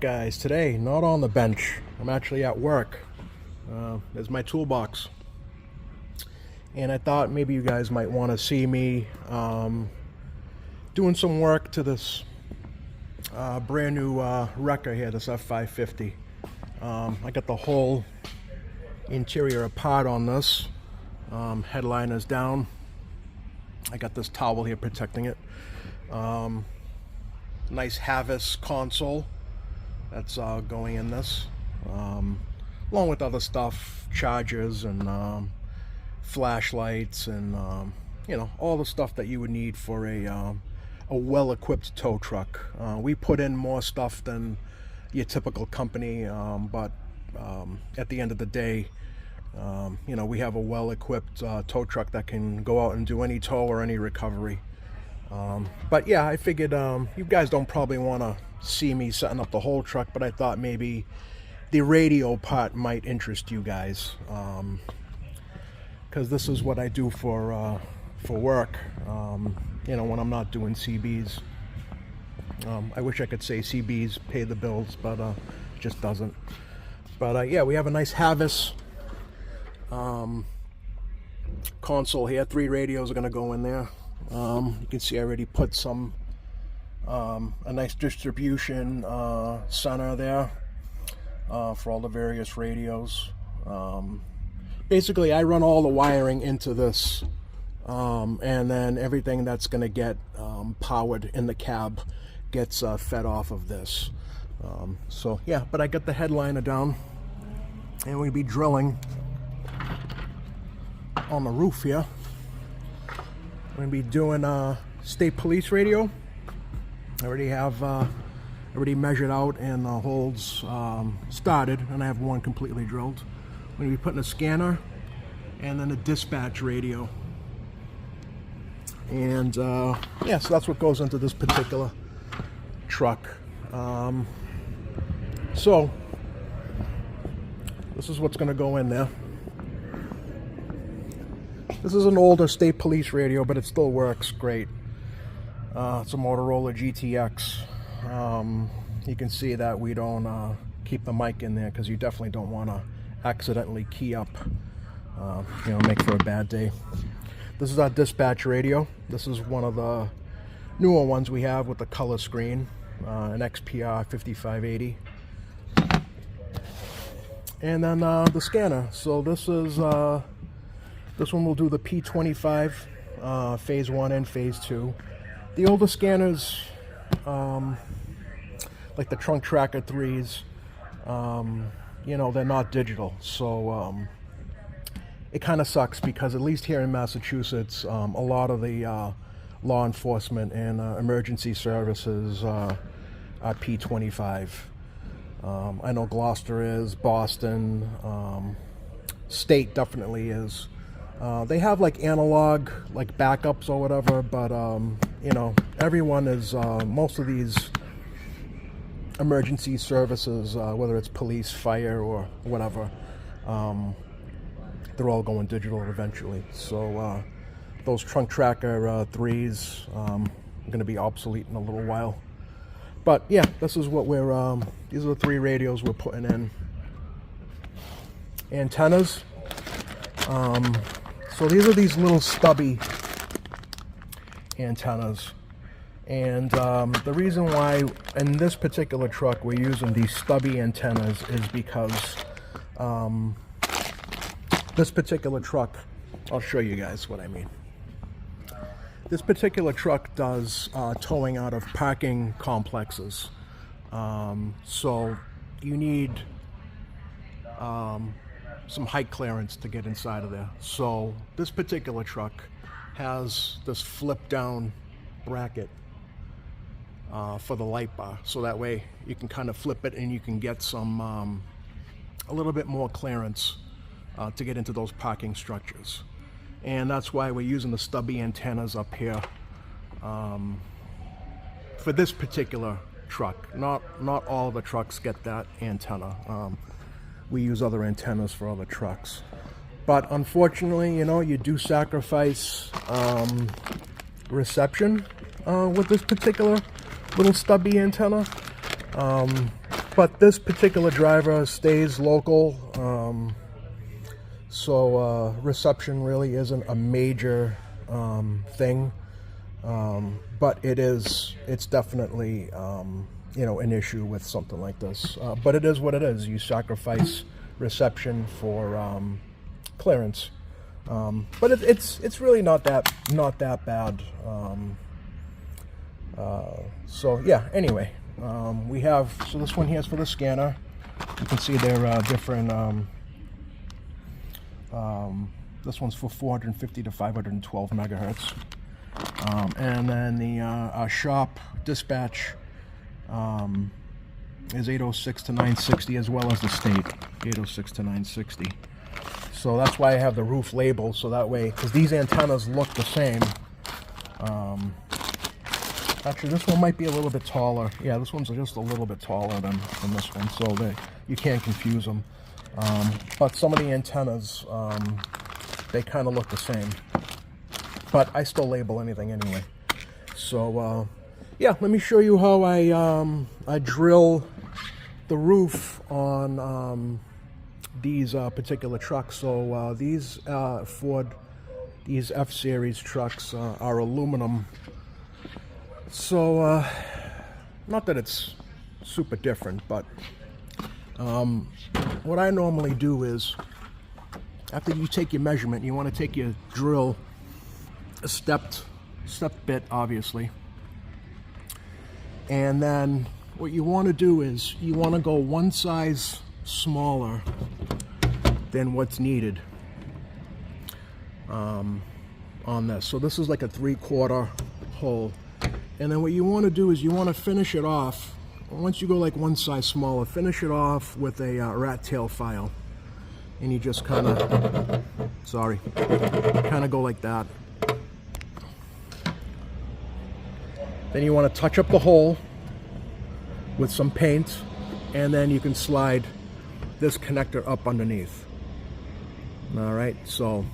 Alright guys, today not on the bench. I'm actually at work. There's my toolbox. And I thought maybe you guys might want to see me doing some work to this brand new wrecker here, this F550. I got the whole interior apart on this. Headliner's down. I got this towel here protecting it. Nice Havas console that's going in this, along with other stuff, chargers and flashlights and you know, all the stuff that you would need for a well-equipped tow truck. We put in more stuff than your typical company, but at the end of the day, you know, we have a well-equipped tow truck that can go out and do any tow or any recovery. But yeah, I figured you guys don't probably want to see me setting up the whole truck, but I thought maybe the radio part might interest you guys, because this is what I do for work, you know, when I'm not doing CBs. I wish I could say CBs pay the bills, but it just doesn't. But yeah, we have a nice Havas console here. 3 radios are going to go in there. You can see I already put some a nice distribution center there for all the various radios. Basically, I run all the wiring into this, and then everything that's going to get powered in the cab gets fed off of this. So yeah, but I got the headliner down, and we'll be drilling on the roof here. I'm going to be doing a state police radio. I already have already measured out, and the holes started, and I have one completely drilled. I'm going to be putting a scanner and then a dispatch radio. And yeah, so that's what goes into this particular truck. So this is what's going to go in there. This is an older state police radio, but it still works great. It's a Motorola GTX. You can see that we don't keep the mic in there because you definitely don't want to accidentally key up, you know, make for a bad day. This is our dispatch radio. This is one of the newer ones we have with the color screen, an XPR 5580. And then the scanner. So this is this one will do the P25 phase 1 and phase 2. The older scanners, like the Trunk Tracker 3s, you know, they're not digital. So it kind of sucks because at least here in Massachusetts, a lot of the law enforcement and emergency services are P25. I know Gloucester is, Boston, state definitely is. They have like analog, like backups or whatever, but you know, everyone is, most of these emergency services, whether it's police, fire, or whatever, they're all going digital eventually. So those Trunk Tracker 3s are going to be obsolete in a little while. But yeah, this is what we're, these are the 3 radios we're putting in. Antennas. So these are these little stubby antennas, and the reason why in this particular truck we're using these stubby antennas is because this particular truck, I'll show you guys what I mean. This particular truck does towing out of parking complexes, so you need some height clearance to get inside of there. So this particular truck has this flip down bracket for the light bar, so that way you can kind of flip it and you can get some a little bit more clearance to get into those parking structures. And that's why we're using the stubby antennas up here for this particular truck. Not all the trucks get that antenna. We use other antennas for other trucks. But unfortunately, you know, you do sacrifice reception with this particular little stubby antenna. But but this particular driver stays local, so reception really isn't a major thing, but it's definitely you know, an issue with something like this. But it is what it is. You sacrifice reception for clearance, but it's really not that bad. So yeah. Anyway, we have, so this one here is for the scanner. You can see there are different. This one's for 450 to 512 megahertz, and then the our shop dispatch is 806 to 960, as well as the state 806 to 960. So that's why I have the roof label, so that way, because these antennas look the same. Actually, this one might be a little bit taller. Yeah, this one's just a little bit taller than this one, so that you can't confuse them. But some of the antennas, they kind of look the same. But I still label anything anyway. So yeah, let me show you how I drill the roof on these particular trucks. So these Ford, these F-Series trucks are aluminum. So not that it's super different, but what I normally do is, after you take your measurement, you want to take your drill, a stepped bit, obviously, and then what you want to do is you want to go one size smaller than what's needed on this. So this is like a 3/4 hole, and then what you want to do is you want to finish it off. Once you go like one size smaller, finish it off with a rat tail file, and you just kind of, kind of go like that. Then you want to touch up the hole with some paint, and then you can slide this connector up underneath. All right, so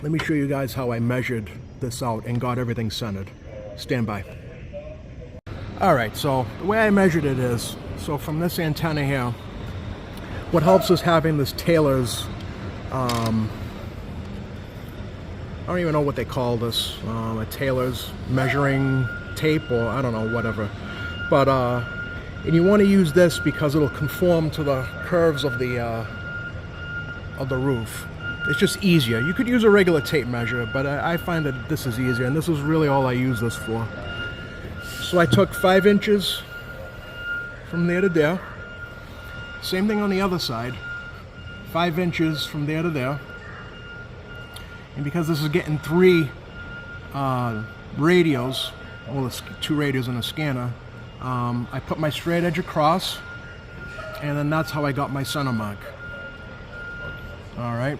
let me show you guys how I measured this out and got everything centered. Stand by. All right, so the way I measured it is, so from this antenna here, what helps is having this Taylor's, I don't even know what they call this, a Taylor's measuring tape, or I don't know, whatever. But, and you want to use this because it'll conform to the curves of the roof. It's just easier. You could use a regular tape measure, but I find that this is easier, and this is really all I use this for. So I took 5 inches from there to there. Same thing on the other side. 5 inches from there to there. And because this is getting 3 radios, well, it's 2 radios and a scanner, I put my straight edge across, and then that's how I got my center mark. All right.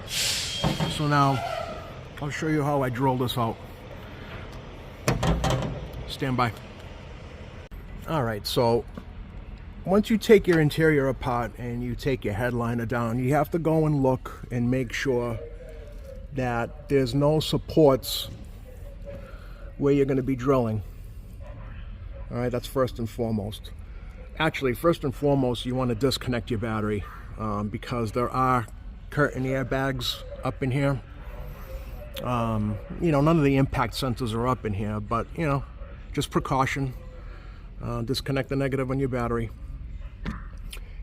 So now I'll show you how I drill this out. Stand by. All right, so once you take your interior apart and you take your headliner down, you have to go and look and make sure that there's no supports where you're going to be drilling. All right, that's first and foremost. Actually, first and foremost, you want to disconnect your battery because there are curtain airbags up in here. You know, none of the impact sensors are up in here, but you know, just precaution. Disconnect the negative on your battery.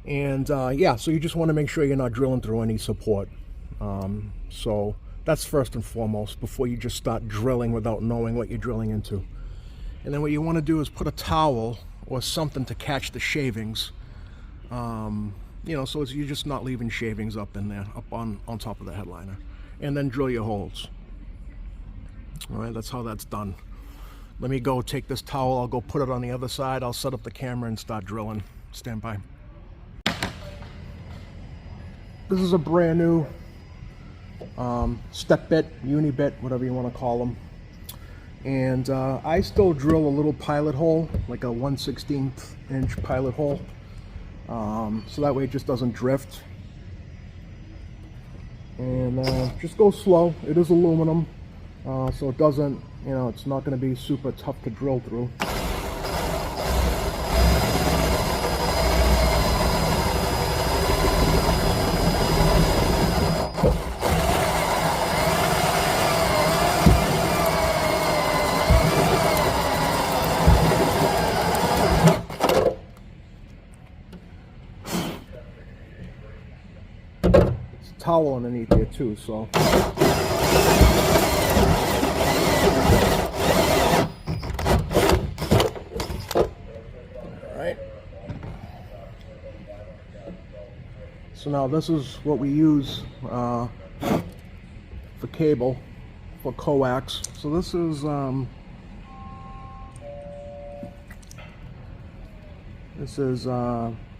And yeah, so you just want to make sure you're not drilling through any support. So that's first and foremost before you just start drilling without knowing what you're drilling into. And then what you want to do is put a towel or something to catch the shavings. You know, so you're just not leaving shavings up in there, up on top of the headliner. And then drill your holes. All right, that's how that's done. Let me go take this towel, I'll go put it on the other side, I'll set up the camera and start drilling. Stand by. This is a brand new step bit, uni bit, whatever you want to call them. And I still drill a little pilot hole, like a 1/16 inch pilot hole. So that way it just doesn't drift. And just go slow. It is aluminum, so it doesn't, you know, it's not going to be super tough to drill through. It's a towel underneath here too, so. Alright. So now this is what we use for cable, for coax. So this is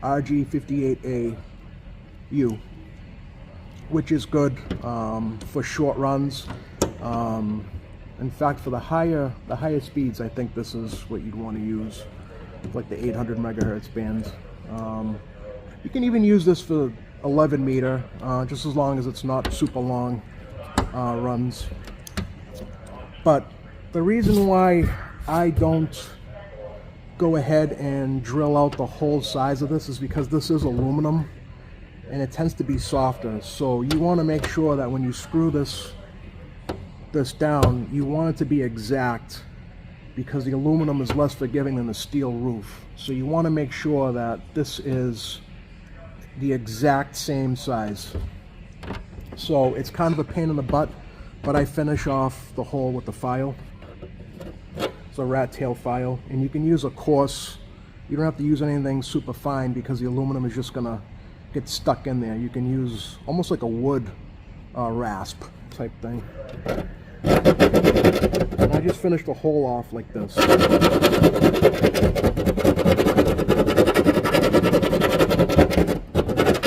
RG58AU, which is good for short runs. In fact, for the higher speeds, I think this is what you'd want to use, like the 800 megahertz bands. You can even use this for 11 meter, just as long as it's not super long runs. But the reason why I don't go ahead and drill out the whole size of this is because this is aluminum and it tends to be softer. So you want to make sure that when you screw this down, you want it to be exact, because the aluminum is less forgiving than the steel roof. So you want to make sure that this is the exact same size. So it's kind of a pain in the butt, but I finish off the hole with the file. It's a rat tail file, and you can use a coarse. You don't have to use anything super fine because the aluminum is just gonna get stuck in there. You can use almost like a wood rasp type thing. And I just finished the hole off like this.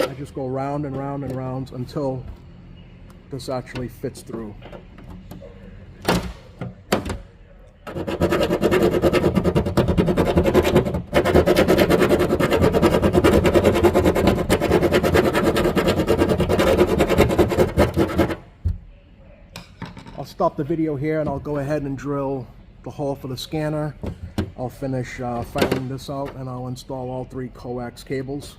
I just go round and round and round until this actually fits through. I'll stop the video here and I'll go ahead and drill the hole for the scanner. I'll finish filing this out, and I'll install all 3 coax cables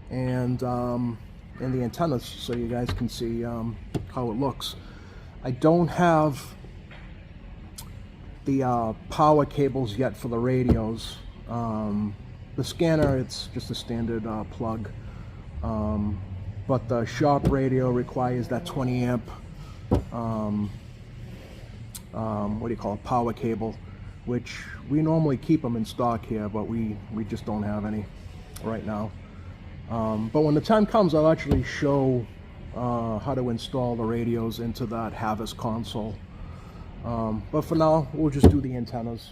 and the antennas so you guys can see how it looks. I don't have the power cables yet for the radios. The scanner, it's just a standard plug, but the shop radio requires that 20 amp what do you call it, power cable, which we normally keep them in stock here, but we just don't have any right now. But when the time comes, I'll actually show how to install the radios into that Havas console. But for now, we'll just do the antennas.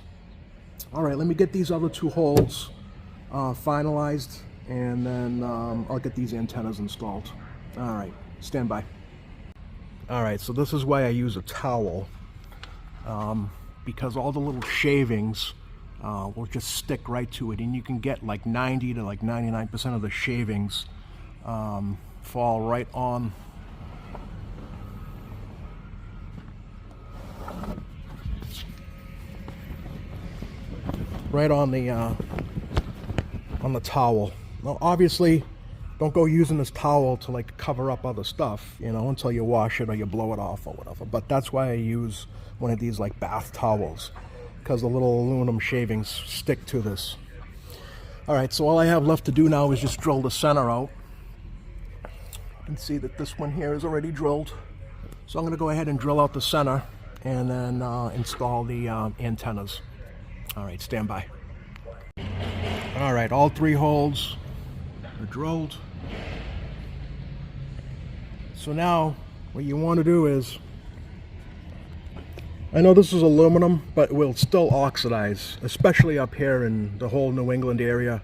All right, let me get these other 2 holes finalized, and then I'll get these antennas installed. All right, stand by. All right, so this is why I use a towel, because all the little shavings will just stick right to it, and you can get like 90 to like 99% of the shavings fall right on the towel. Now obviously don't go using this towel to like cover up other stuff, you know, until you wash it or you blow it off or whatever. But that's why I use one of these like bath towels, because the little aluminum shavings stick to this. All right, so all I have left to do now is just drill the center out. You can see that this one here is already drilled. So I'm going to go ahead and drill out the center and then install the antennas. All right, stand by. All right, all 3 holes are drilled. So now what you want to do is, I know this is aluminum, but it will still oxidize, especially up here in the whole New England area.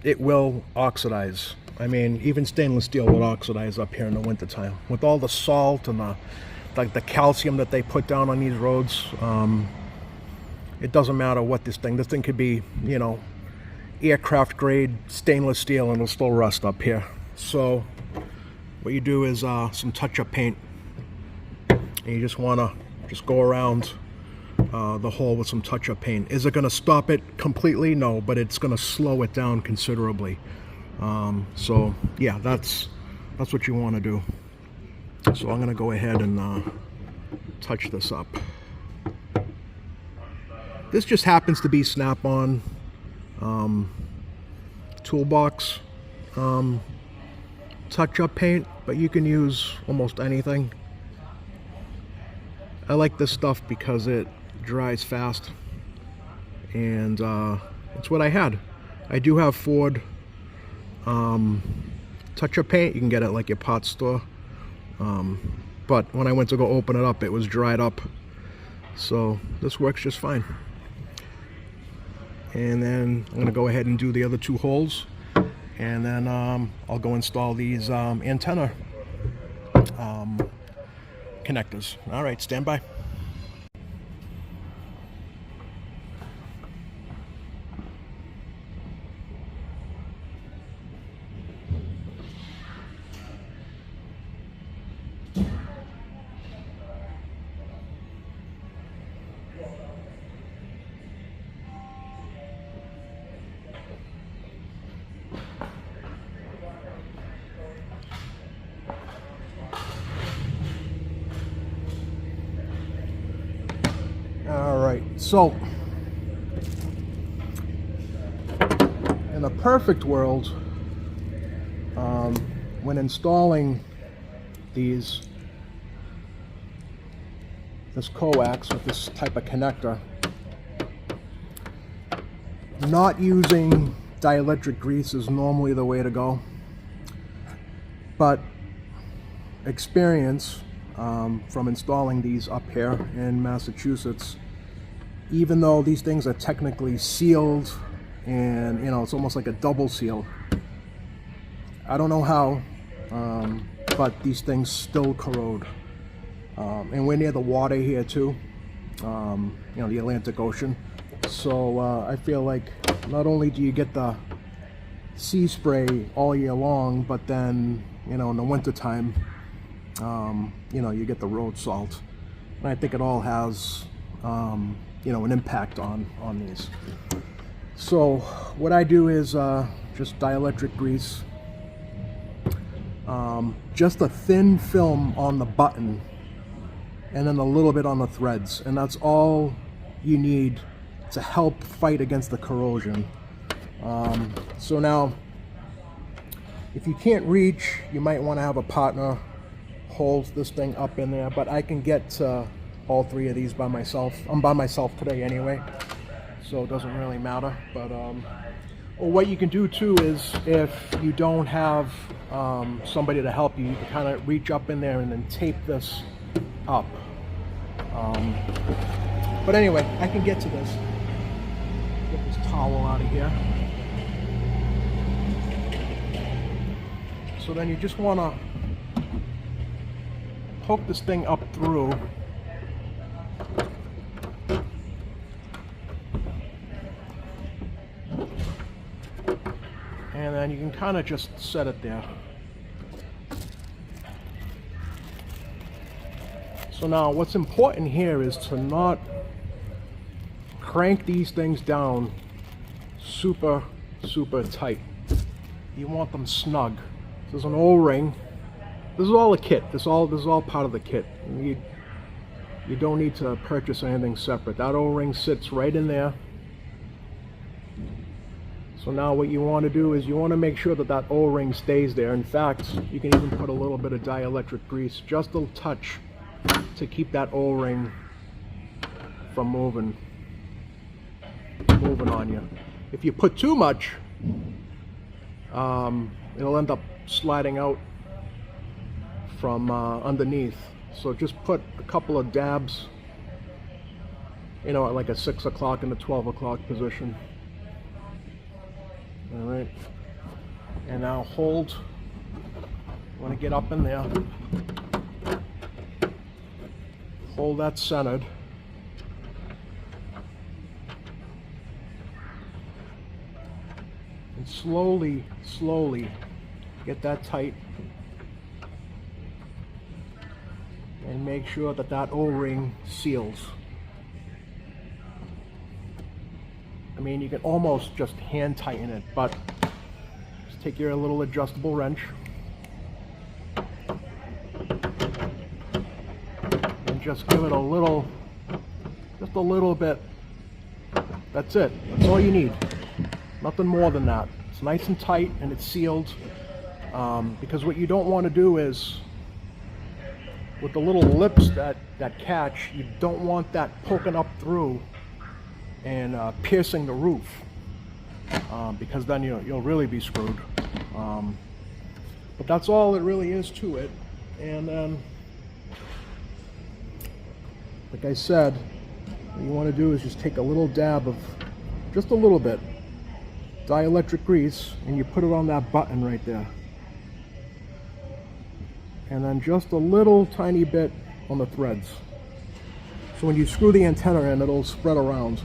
It will oxidize. I mean, even stainless steel will oxidize up here in the wintertime. With all the salt and the calcium that they put down on these roads, it doesn't matter what this thing could be, you know, aircraft grade stainless steel, and it'll still rust up here. So what you do is some touch-up paint. And you just want to go around the hole with some touch-up paint. Is it going to stop it completely? No, but it's going to slow it down considerably. So yeah, that's what you want to do. So I'm going to go ahead and touch this up. This just happens to be Snap-on toolbox touch-up paint, but you can use almost anything. I like this stuff because it dries fast, and it's what I had. I do have Ford touch-up paint. You can get it at like your pot store, but when I went to go open it up, it was dried up, so this works just fine. And then I'm gonna go ahead and do the other 2 holes, and then I'll go install these antenna connectors. All right, stand by. Alright, so in a perfect world, when installing this coax with this type of connector, not using dielectric grease is normally the way to go, but experience from installing these up here in Massachusetts, even though these things are technically sealed and it's almost like a double seal, I don't know how, but these things still corrode. And we're near the water here too, the Atlantic Ocean, so I feel like not only do you get the sea spray all year long, but then in the winter time you get the road salt, and I think it all has an impact on these. So what I do is just dielectric grease, just a thin film on the button, and then a little bit on the threads, and that's all you need to help fight against the corrosion. So now, if you can't reach, you might want to have a partner hold this thing up in there, but I can get all 3 of these by myself. I'm by myself today anyway, so it doesn't really matter. But what you can do too is, if you don't have somebody to help you, you can kind of reach up in there and then tape this up. But anyway, I can get to this. Get this towel out of here. So then you just want to poke this thing up through, and then you can kind of just set it there. So now what's important here is to not crank these things down super tight. You want them snug. There's an O-ring. This is all a kit. This is all part of the kit. You don't need to purchase anything separate. That O-ring sits right in there. So now what you want to do is you want to make sure that that O-ring stays there. In fact, you can even put a little bit of dielectric grease, just a touch, to keep that O-ring from moving on you. If you put too much, it'll end up sliding out from underneath. So just put a couple of dabs, at like a 6 o'clock and a 12 o'clock position. All right, and now hold. You want to get up in there. Hold that centered. And slowly get that tight. And make sure that that O-ring seals. I mean, you can almost just hand tighten it, but just take your little adjustable wrench and just give it just a little bit. That's it. That's all you need. Nothing more than that. It's nice and tight and it's sealed. Because what you don't want to do is, with the little lips that catch, you don't want that poking up through and piercing the roof, because then you'll really be screwed. But that's all it really is to it. And then, like I said, what you want to do is just take a little dab of, just a little bit, dielectric grease, and you put it on that button right there. And then just a little tiny bit on the threads. So when you screw the antenna in, it'll spread around.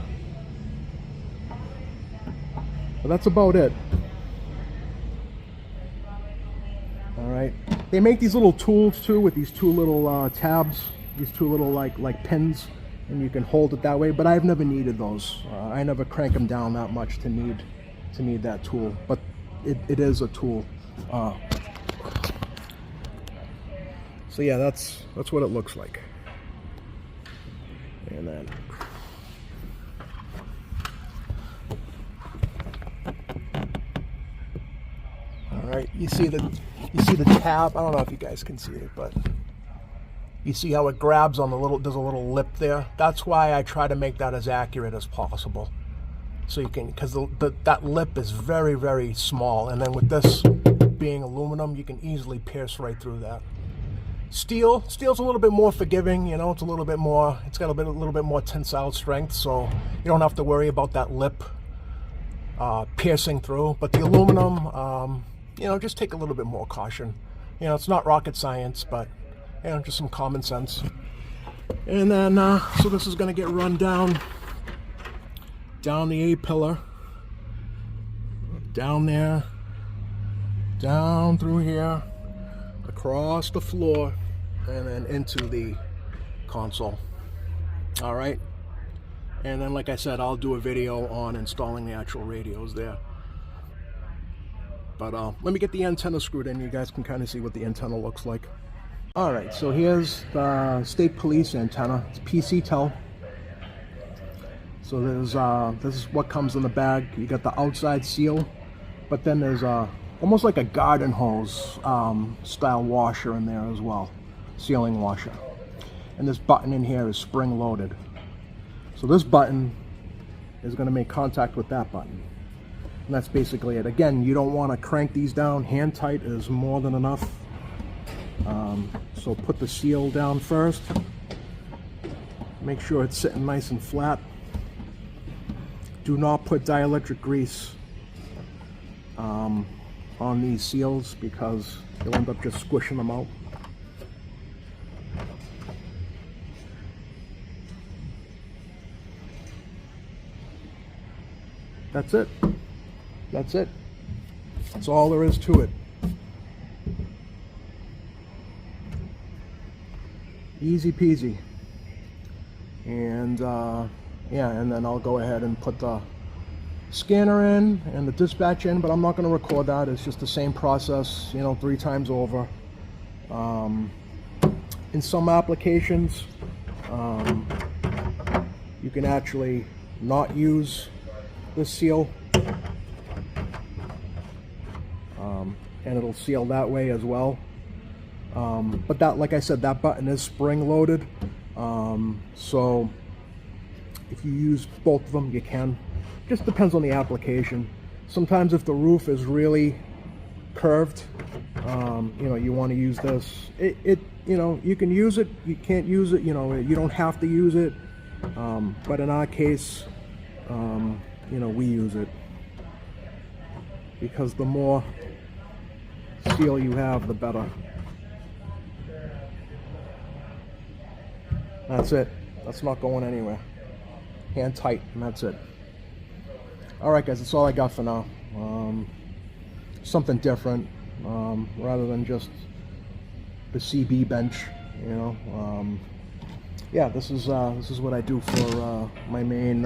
But that's about it. Alright. They make these little tools too, with these two little tabs, these two little like pins, and you can hold it that way, but I've never needed those. I never crank them down that much to need that tool, but it is a tool. So yeah, that's what it looks like. And then all right, you see the tab. I don't know if you guys can see it, but you see how it grabs on the little, there's a little lip there. That's why I try to make that as accurate as possible. So you can, because that lip is very, very small, and then with this being aluminum, you can easily pierce right through that. Steel's a little bit more forgiving, you know, it's a little bit more, it's got a little bit more tensile strength, so you don't have to worry about that lip piercing through. But the aluminum, you know, just take a little bit more caution. You know, it's not rocket science, but, you know, just some common sense. And then, so this is going to get run down the A-pillar, down there, down through here, across the floor, and then into the console. All right. And then, like I said, I'll do a video on installing the actual radios there. But let me get the antenna screwed in. You guys can kind of see what the antenna looks like. All right, so here's the state police antenna. It's PCTEL. So there's this is what comes in the bag. You got the outside seal, but then there's almost like a garden hose style washer in there as well, sealing washer. And this button in here is spring loaded. So this button is going to make contact with that button. And that's basically it. Again, you don't want to crank these down. Hand tight is more than enough. So put the seal down first. Make sure it's sitting nice and flat. Do not put dielectric grease on these seals, because you'll end up just squishing them out. That's it. That's it. That's all there is to it. Easy peasy. And yeah, and then I'll go ahead and put the scanner in and the dispatch in, but I'm not going to record that. It's just the same process, you know, 3 times over. In some applications, you can actually not use this seal, and it'll seal that way as well. But that, like I said, that button is spring loaded, so if you use both of them, you can. Just depends on the application. Sometimes if the roof is really curved, you know, you want to use this. You know, you can use it, you can't use it, you know, you don't have to use it. But in our case, you know, we use it, because the more seal you have, the better. That's it. That's not going anywhere. Hand tight, and that's it. Alright guys, that's all I got for now. Something different, rather than just the CB bench, you know. Yeah, this is what I do for my main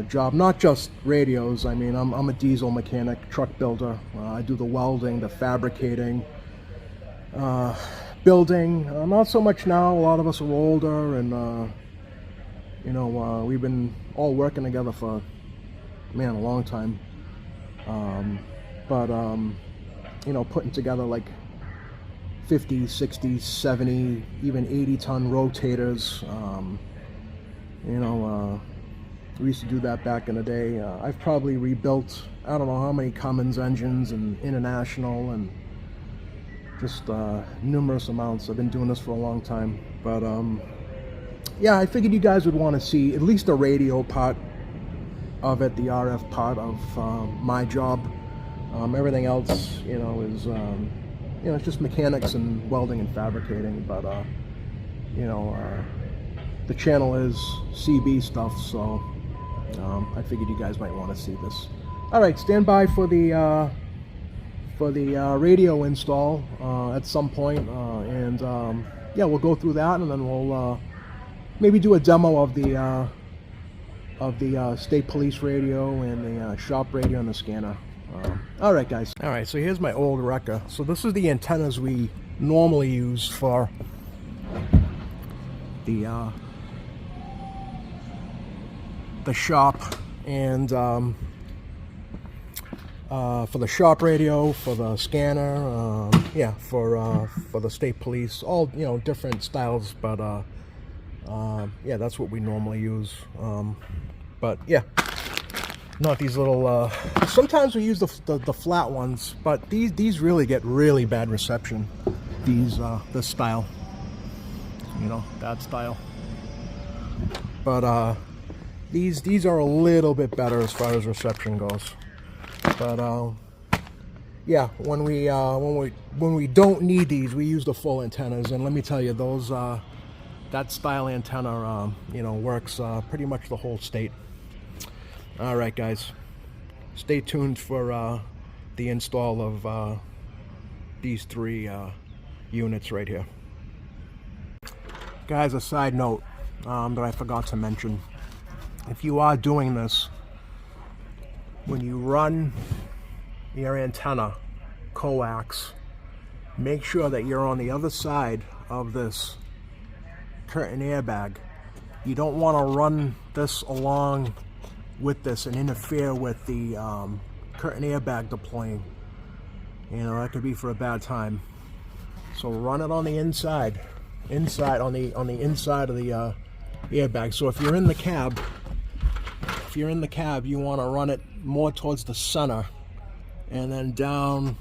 job. Not just radios. I mean, I'm a diesel mechanic, truck builder. I do the welding, the fabricating, building. Not so much now. A lot of us are older, and you know, we've been all working together for, man, a long time. But you know, putting together like 50, 60, 70, even 80-ton rotators. You know, we used to do that back in the day. I've probably rebuilt, I don't know how many Cummins engines and International and just numerous amounts. I've been doing this for a long time. But yeah, I figured you guys would want to see at least the radio part of it, the RF part of my job. Everything else, you know, is you know, it's just mechanics and welding and fabricating. But you know, the channel is CB stuff, so I figured you guys might want to see this. All right, stand by for the radio install at some point, and yeah, we'll go through that, and then we'll maybe do a demo of the state police radio and the shop radio and the scanner. All right, guys. All right, so here's my old wrecker. So this is the antennas we normally use for the shop, and for the shop radio, for the scanner, yeah, for the state police, all, you know, different styles, but yeah, that's what we normally use. But yeah, not these little, sometimes we use the flat ones, but these really get really bad reception, this style, you know, that style. But these are a little bit better as far as reception goes. But yeah, when we don't need these, we use the full antennas, and let me tell you, those that style antenna, you know, works pretty much the whole state. All right, guys, stay tuned for the install of these 3 units right here. Guys, a side note that I forgot to mention: if you are doing this, when you run your antenna coax, make sure that you're on the other side of this curtain airbag. You don't want to run this along with this and interfere with the curtain airbag deploying. You know, that could be for a bad time. So run it on the inside on the inside of the airbag. So if you're in the cab, you want to run it more towards the center, and then down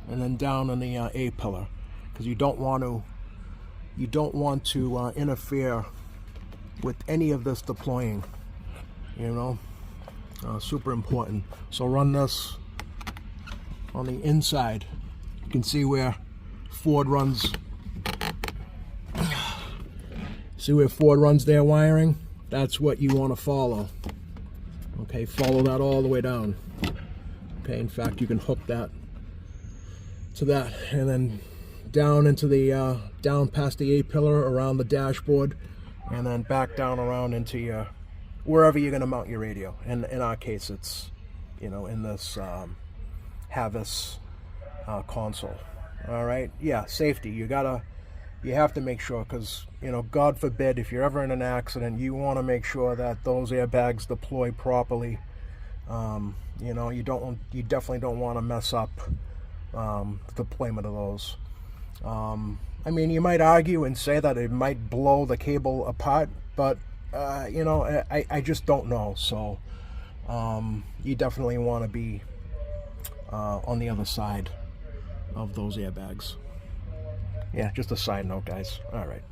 on the A pillar, because you don't want to interfere with any of this deploying. You know, super important. So run this on the inside. You can see where Ford runs. See where Ford runs their wiring? That's what you want to follow. Okay, follow that all the way down. Okay, in fact, you can hook that to that, and then down into the down past the A pillar, around the dashboard, and then back down around into your wherever you're going to mount your radio. And in our case, it's, you know, in this Havas console. All right, yeah, safety. You have to make sure, because, you know, God forbid, if you're ever in an accident, you want to make sure that those airbags deploy properly. You know, you definitely don't want to mess up the deployment of those. I mean, you might argue and say that it might blow the cable apart, but you know, I just don't know. So you definitely want to be on the other side of those airbags. Yeah, just a side note, guys. All right.